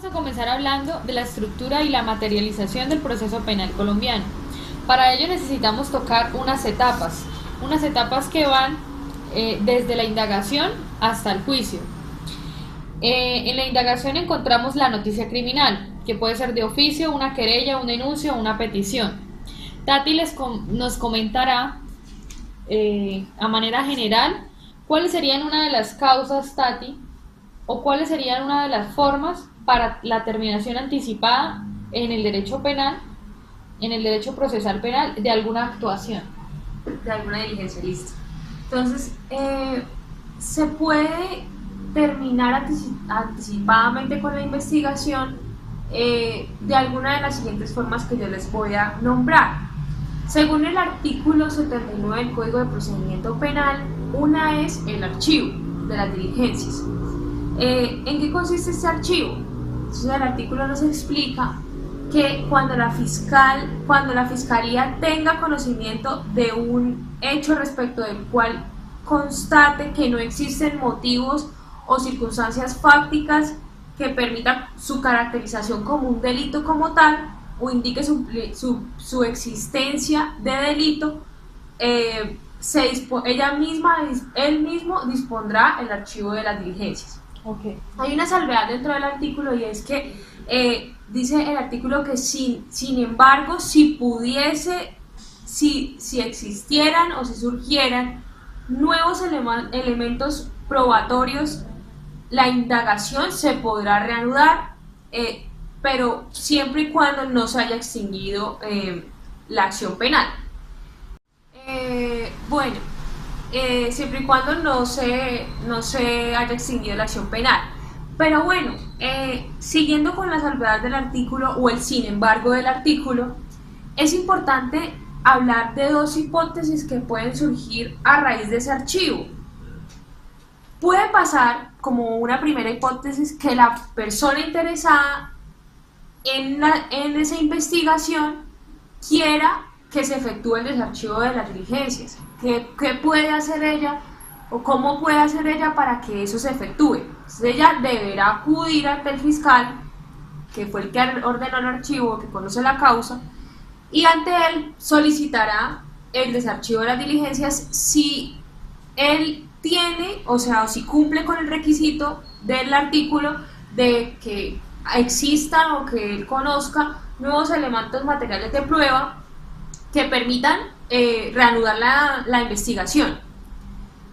a comenzar hablando de la estructura y la materialización del proceso penal colombiano. Para ello necesitamos tocar unas etapas que van desde la indagación hasta el juicio. En la indagación encontramos la noticia criminal, que puede ser de oficio, una querella, un denuncio o una petición. Tati nos comentará a manera general cuáles serían una de las causas, Tati, o cuáles serían una de las formas para la terminación anticipada en el derecho penal, en el derecho procesal penal, de alguna actuación. De alguna diligencia, listo. Entonces, se puede terminar anticipadamente con la investigación de alguna de las siguientes formas que yo les voy a nombrar. Según el artículo 79 del Código de Procedimiento Penal, una es el archivo de las diligencias. ¿En qué consiste este archivo? Entonces el artículo nos explica que cuando la fiscalía tenga conocimiento de un hecho respecto del cual constate que no existen motivos o circunstancias fácticas que permitan su caracterización como un delito como tal, o indique su existencia de delito, él mismo dispondrá el archivo de las diligencias. Okay. Hay una salvedad dentro del artículo, y es que dice el artículo que sin embargo, si existieran o si surgieran nuevos elementos probatorios, la indagación se podrá reanudar, pero siempre y cuando no se haya extinguido la acción penal. Siempre y cuando no se haya extinguido la acción penal. Pero bueno, siguiendo con la salvedad del artículo o el sin embargo del artículo, es importante hablar de dos hipótesis que pueden surgir a raíz de ese archivo. Puede pasar, como una primera hipótesis, que la persona interesada en esa investigación quiera que se efectúe el desarchivo de las diligencias. ¿Qué puede hacer ella o cómo puede hacer ella para que eso se efectúe? Entonces ella deberá acudir ante el fiscal, que fue el que ordenó el archivo, que conoce la causa, y ante él solicitará el desarchivo de las diligencias si él tiene, o si cumple con el requisito del artículo de que existan o que él conozca nuevos elementos materiales de prueba que permitan reanudar la investigación.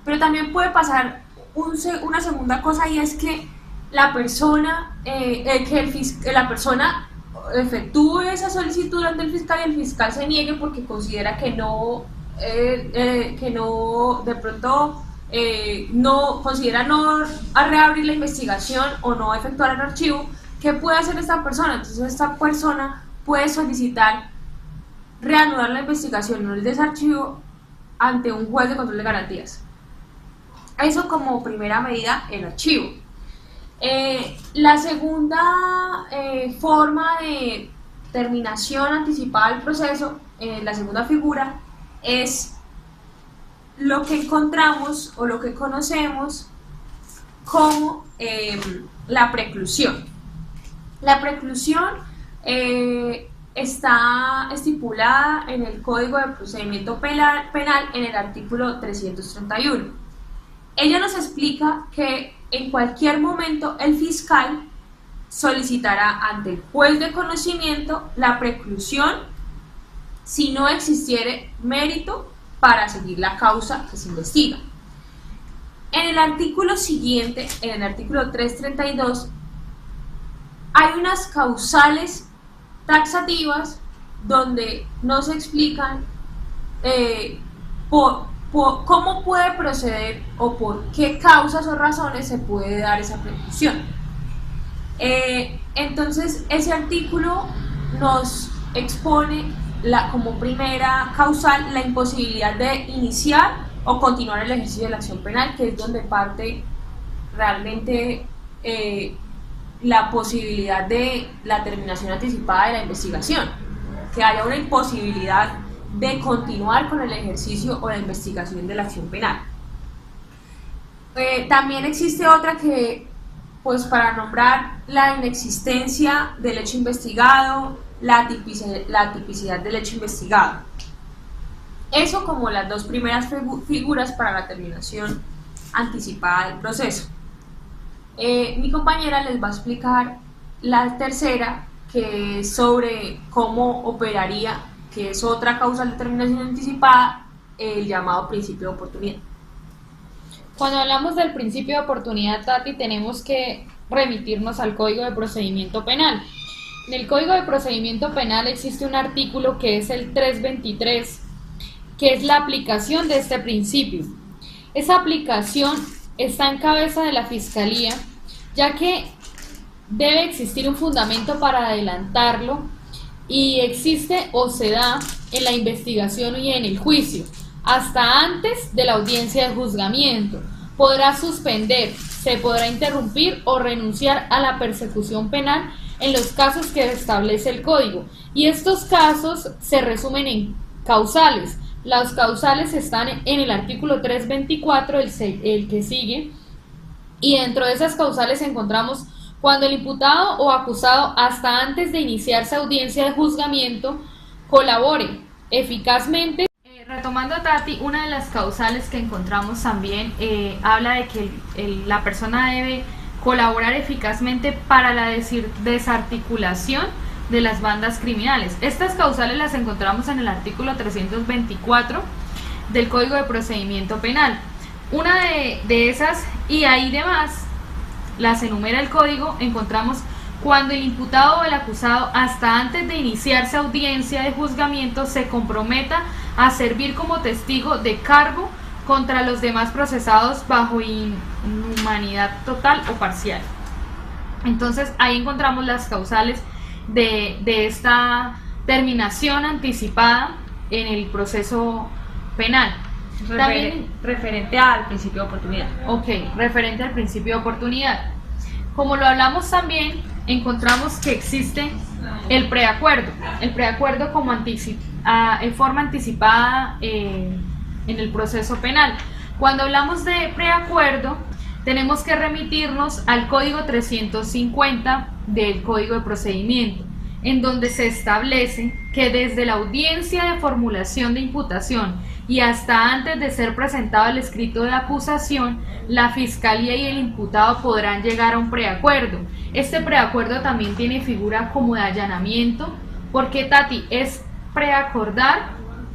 Pero también puede pasar una segunda cosa, y es que la persona efectúe esa solicitud ante el fiscal y el fiscal se niegue porque considera que no de pronto no considera no reabrir la investigación o no efectuar el archivo. ¿Qué puede hacer esta persona? Entonces esta persona puede solicitar reanudar la investigación o el desarchivo ante un juez de control de garantías. Eso como primera medida, el archivo. La segunda forma de terminación anticipada del proceso, la segunda figura, es lo que encontramos o lo que conocemos como la preclusión. La preclusión está estipulada en el Código de Procedimiento Penal en el artículo 331. Ella nos explica que en cualquier momento el fiscal solicitará ante el juez de conocimiento la preclusión si no existiere mérito para seguir la causa que se investiga. En el artículo siguiente, en el artículo 332, hay unas causales taxativas donde nos explican cómo puede proceder o por qué causas o razones se puede dar esa preclusión. Entonces ese artículo nos expone como primera causal la imposibilidad de iniciar o continuar el ejercicio de la acción penal, que es donde parte realmente la posibilidad de la terminación anticipada de la investigación, que haya una imposibilidad de continuar con el ejercicio o la investigación de la acción penal. También existe otra que pues para nombrar la inexistencia del hecho investigado, la tipicidad del hecho investigado. Eso como las dos primeras figuras para la terminación anticipada del proceso. Mi compañera les va a explicar la tercera, que es sobre cómo operaría, que es otra causal de terminación anticipada, el llamado principio de oportunidad. Cuando hablamos del principio de oportunidad, Tati, tenemos que remitirnos al Código de Procedimiento Penal. En el Código de Procedimiento Penal existe un artículo que es el 323, que es la aplicación de este principio. Esa aplicación está en cabeza de la Fiscalía, ya que debe existir un fundamento para adelantarlo y existe o se da en la investigación y en el juicio, hasta antes de la audiencia de juzgamiento. Podrá suspender, se podrá interrumpir o renunciar a la persecución penal en los casos que establece el Código. Y estos casos se resumen en causales. Las causales están en el artículo 324, el que sigue, y dentro de esas causales encontramos cuando el imputado o acusado, hasta antes de iniciarse audiencia de juzgamiento, colabore eficazmente. Retomando, Tati, una de las causales que encontramos también habla de que la persona debe colaborar eficazmente para la desarticulación de las bandas criminales. Estas causales las encontramos en el artículo 324 del Código de Procedimiento Penal. Una de esas, y ahí demás, las enumera el Código, encontramos cuando el imputado o el acusado, hasta antes de iniciarse audiencia de juzgamiento, se comprometa a servir como testigo de cargo contra los demás procesados bajo inhumanidad total o parcial. Entonces ahí encontramos las causales de esta terminación anticipada en el proceso penal. También, referente al principio de oportunidad. Ok, referente al principio de oportunidad. Como lo hablamos también, encontramos que existe el preacuerdo. El preacuerdo como en forma anticipada en el proceso penal. Cuando hablamos de preacuerdo, tenemos que remitirnos al Código 350 del Código de Procedimiento, en donde se establece que desde la audiencia de formulación de imputación y hasta antes de ser presentado el escrito de acusación, la Fiscalía y el imputado podrán llegar a un preacuerdo. Este preacuerdo también tiene figura como de allanamiento, porque, Tati, es preacordar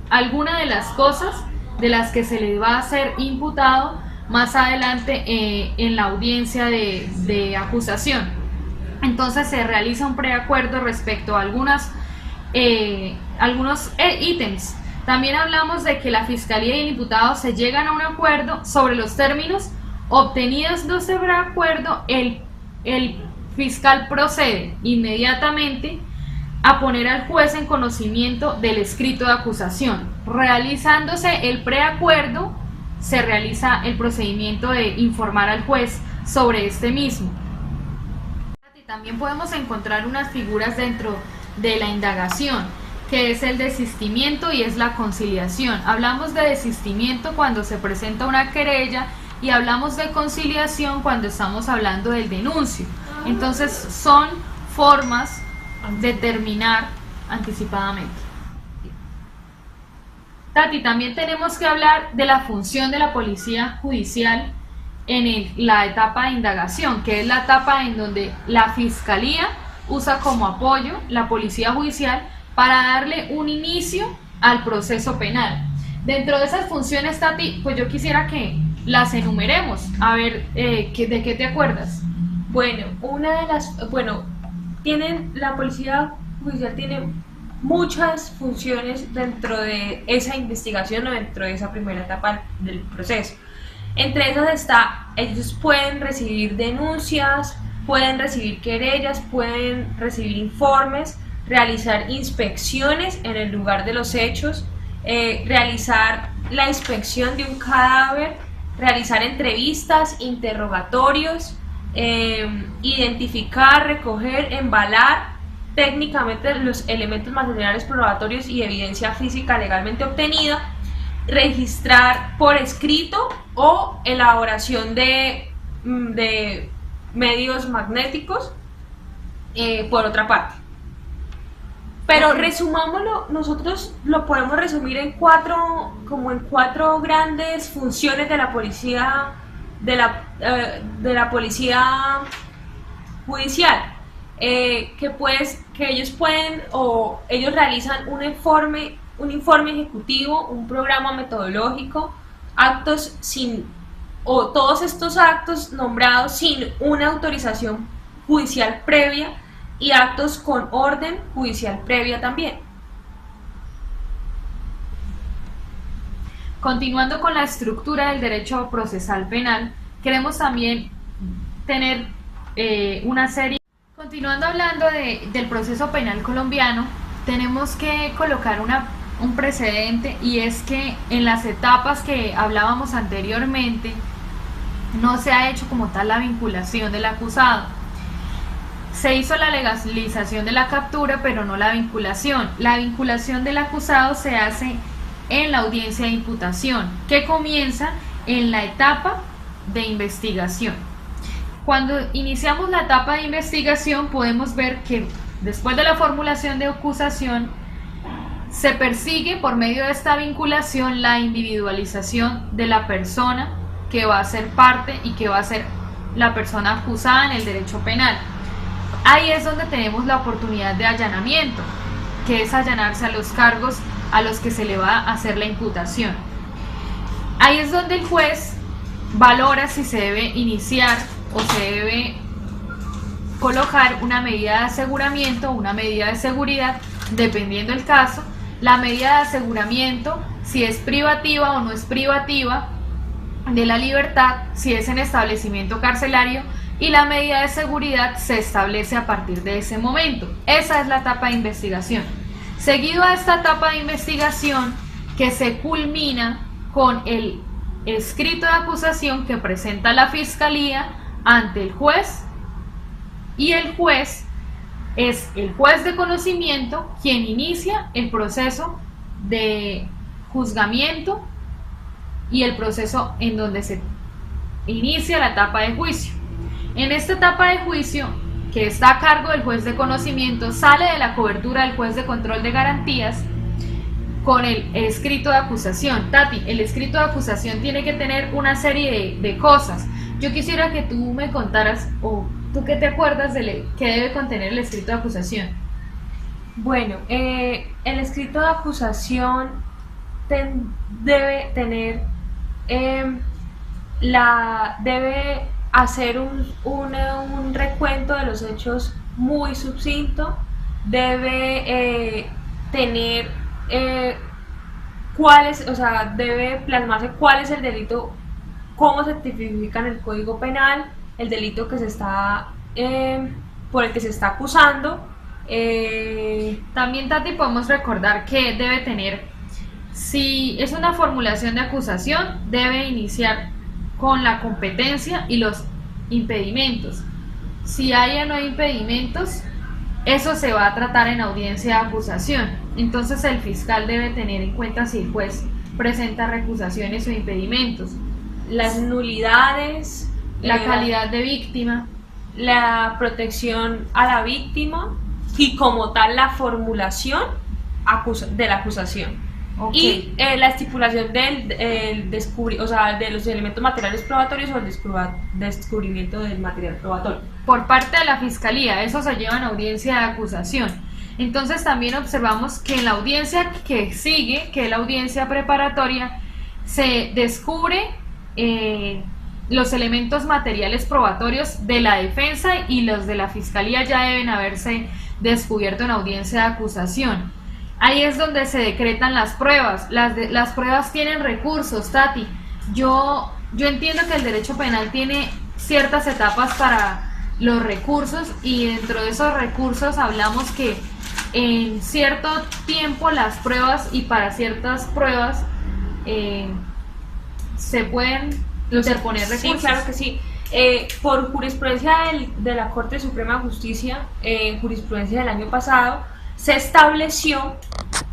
alguna de las cosas de las que se le va a ser imputado más adelante en la audiencia de acusación. Entonces se realiza un preacuerdo respecto a algunos ítems. También hablamos de que la Fiscalía y el imputado se llegan a un acuerdo sobre los términos obtenidos de ese preacuerdo. El fiscal procede inmediatamente a poner al juez en conocimiento del escrito de acusación. Realizándose el preacuerdo, se realiza el procedimiento de informar al juez sobre este mismo. También podemos encontrar unas figuras dentro de la indagación, que es el desistimiento y es la conciliación. Hablamos de desistimiento cuando se presenta una querella y hablamos de conciliación cuando estamos hablando del denuncio. Entonces son formas de terminar anticipadamente. Tati, también tenemos que hablar de la función de la policía judicial en la etapa de indagación, que es la etapa en donde la Fiscalía usa como apoyo la policía judicial para darle un inicio al proceso penal. Dentro de esas funciones, Tati, pues yo quisiera que las enumeremos. A ver, ¿de qué te acuerdas? Bueno, la policía judicial tiene muchas funciones dentro de esa investigación o dentro de esa primera etapa del proceso. Entre esas ellos pueden recibir denuncias, pueden recibir querellas, pueden recibir informes, realizar inspecciones en el lugar de los hechos, realizar la inspección de un cadáver, realizar entrevistas, interrogatorios, identificar, recoger, embalar técnicamente los elementos materiales probatorios y evidencia física legalmente obtenida, registrar por escrito o elaboración de medios magnéticos, por otra parte. Pero resumámoslo, nosotros lo podemos resumir en cuatro grandes funciones de la policía, de la policía judicial, que ellos pueden, o ellos realizan un informe ejecutivo, un programa metodológico, todos estos actos nombrados sin una autorización judicial previa, y actos con orden judicial previa también. Continuando con la estructura del derecho procesal penal, queremos también tener una serie. Continuando hablando del proceso penal colombiano, tenemos que colocar un precedente, y es que en las etapas que hablábamos anteriormente no se ha hecho como tal la vinculación del acusado. Se hizo la legalización de la captura, pero no la vinculación. La vinculación del acusado se hace en la audiencia de imputación, que comienza en la etapa de investigación. Cuando iniciamos la etapa de investigación, podemos ver que después de la formulación de acusación, se persigue por medio de esta vinculación la individualización de la persona que va a ser parte y que va a ser la persona acusada en el derecho penal. Ahí es donde tenemos la oportunidad de allanamiento, que es allanarse a los cargos a los que se le va a hacer la imputación. Ahí es donde el juez valora si se debe iniciar o se debe colocar una medida de aseguramiento o una medida de seguridad, dependiendo del caso. La medida de aseguramiento, si es privativa o no es privativa de la libertad, si es en establecimiento carcelario, y la medida de seguridad se establece a partir de ese momento. Esa es la etapa de investigación. Seguido a esta etapa de investigación, que se culmina con el escrito de acusación que presenta la Fiscalía ante el juez, y el juez es el juez de conocimiento quien inicia el proceso de juzgamiento y el proceso en donde se inicia la etapa de juicio. En esta etapa de juicio, que está a cargo del juez de conocimiento, sale de la cobertura del juez de control de garantías con el escrito de acusación. Tati, el escrito de acusación tiene que tener una serie de cosas. Yo quisiera que tú me contaras, o tú qué te acuerdas de qué debe contener el escrito de acusación. Bueno, el escrito de acusación debe tener debe hacer un recuento de los hechos muy sucinto, debe tener debe plasmarse cuál es el delito, cómo se tipifica en el Código Penal el delito que se está por el que se está acusando. También, Tati, podemos recordar que debe tener, si es una formulación de acusación, debe iniciar con la competencia y los impedimentos. Si hay o no impedimentos, eso se va a tratar en audiencia de acusación. Entonces el fiscal debe tener en cuenta si el juez presenta recusaciones o impedimentos. Las nulidades, la calidad de víctima, la protección a la víctima y como tal la formulación de la acusación. Okay. Y la estipulación de los elementos materiales probatorios o el descubrimiento del material probatorio. Por parte de la Fiscalía, eso se lleva en audiencia de acusación. Entonces también observamos que en la audiencia que sigue, que es la audiencia preparatoria, se descubre los elementos materiales probatorios de la defensa, y los de la Fiscalía ya deben haberse descubierto en audiencia de acusación. Ahí es donde se decretan las pruebas. Las pruebas tienen recursos, Tati. Yo entiendo que el derecho penal tiene ciertas etapas para los recursos, y dentro de esos recursos hablamos que en cierto tiempo las pruebas, y para ciertas pruebas se pueden interponer recursos. Sí, claro que sí. Por jurisprudencia de la Corte Suprema de Justicia, jurisprudencia del año pasado, se estableció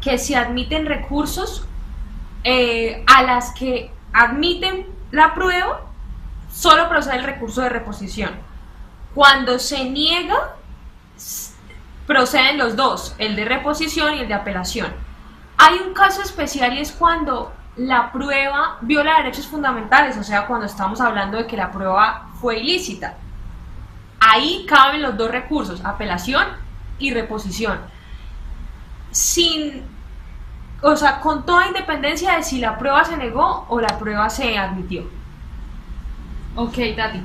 que se admiten recursos a las que admiten la prueba, solo procede el recurso de reposición. Cuando se niega, proceden los dos, el de reposición y el de apelación. Hay un caso especial y es cuando la prueba viola derechos fundamentales, o sea, cuando estamos hablando de que la prueba fue ilícita. Ahí caben los dos recursos, apelación y reposición. O sea, con toda independencia de si la prueba se negó o la prueba se admitió. Ok, Tati.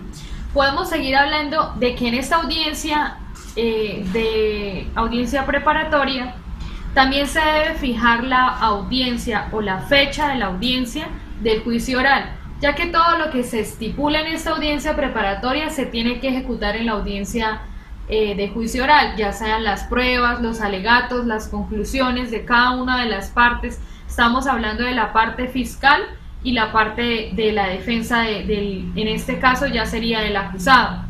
Podemos seguir hablando de que en esta audiencia, de audiencia preparatoria, también se debe fijar la audiencia o la fecha de la audiencia del juicio oral, ya que todo lo que se estipula en esta audiencia preparatoria se tiene que ejecutar en la audiencia de juicio oral, ya sean las pruebas, los alegatos, las conclusiones de cada una de las partes. Estamos hablando de la parte fiscal y la parte de la defensa en este caso ya sería del acusado.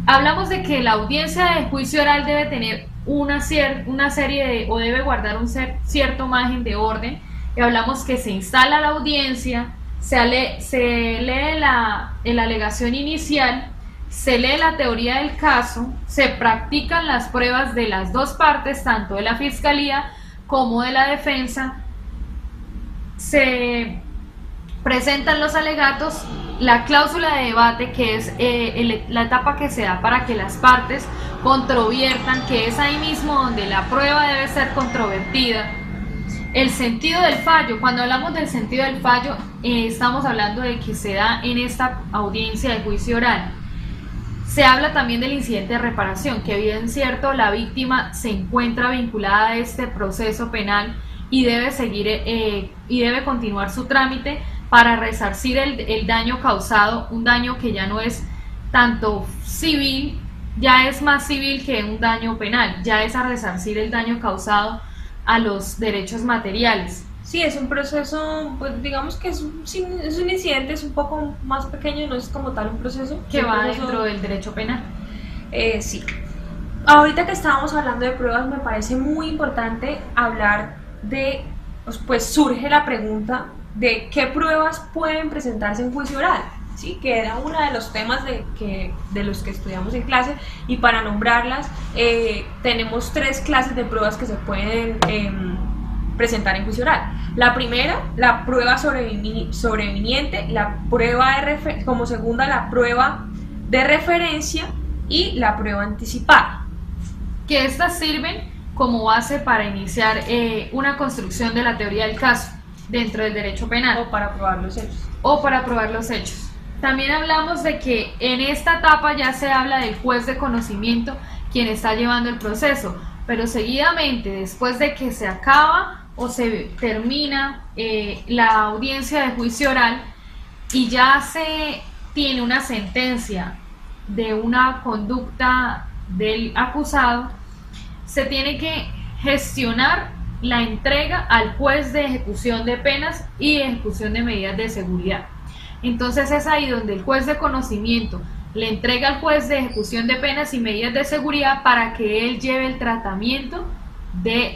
Hablamos de que la audiencia de juicio oral debe tener una serie o debe guardar un cierto margen de orden, y hablamos que se instala la audiencia, se lee la alegación inicial, se lee la teoría del caso, se practican las pruebas de las dos partes, tanto de la fiscalía como de la defensa, se presentan los alegatos, la cláusula de debate, que es la etapa que se da para que las partes controviertan, que es ahí mismo donde la prueba debe ser controvertida. El sentido del fallo, cuando hablamos del sentido del fallo, estamos hablando de que se da en esta audiencia de juicio oral. Se habla también del incidente de reparación, que bien cierto, la víctima se encuentra vinculada a este proceso penal y debe seguir y debe continuar su trámite para resarcir el daño causado, un daño que ya no es tanto civil, ya es más civil que un daño penal, ya es a resarcir el daño causado a los derechos materiales. Sí, es un proceso, pues digamos que es un incidente, es un poco más pequeño, no es como tal un proceso. Que va dentro del derecho penal. Sí. Ahorita que estábamos hablando de pruebas, me parece muy importante hablar de, pues surge la pregunta de qué pruebas pueden presentarse en juicio oral, ¿sí? Que era uno de los temas de los que estudiamos en clase, y para nombrarlas, tenemos 3 clases de pruebas que se pueden presentar en juicio oral. La primera, la prueba sobreviniente, la prueba como segunda, la prueba de referencia y la prueba anticipada. Que estas sirven como base para iniciar una construcción de la teoría del caso dentro del derecho penal. O para probar los hechos. O para probar los hechos. También hablamos de que en esta etapa ya se habla del juez de conocimiento, quien está llevando el proceso, pero seguidamente, después de que se acaba o se termina la audiencia de juicio oral y ya se tiene una sentencia de una conducta del acusado, se tiene que gestionar la entrega al juez de ejecución de penas y ejecución de medidas de seguridad. Entonces es ahí donde el juez de conocimiento le entrega al juez de ejecución de penas y medidas de seguridad para que él lleve el tratamiento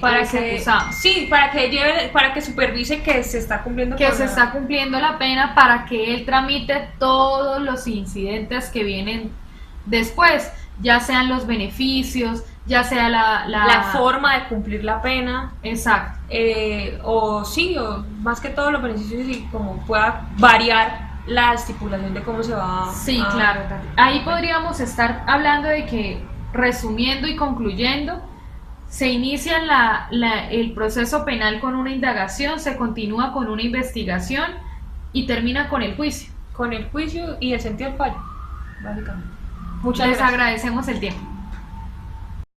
para ese acusado. Sí, para que supervise que se está cumpliendo está cumpliendo la pena, para que él tramite todos los incidentes que vienen después, ya sean los beneficios, ya sea la forma de cumplir la pena. Exacto. O más que todo los beneficios, y como pueda variar la estipulación de cómo se va. Sí, claro. Ahí podríamos estar hablando de que, resumiendo y concluyendo, se inicia el proceso penal con una indagación, se continúa con una investigación y termina con el juicio. Con el juicio y el sentido del fallo, básicamente. Muchas gracias. Les agradecemos el tiempo.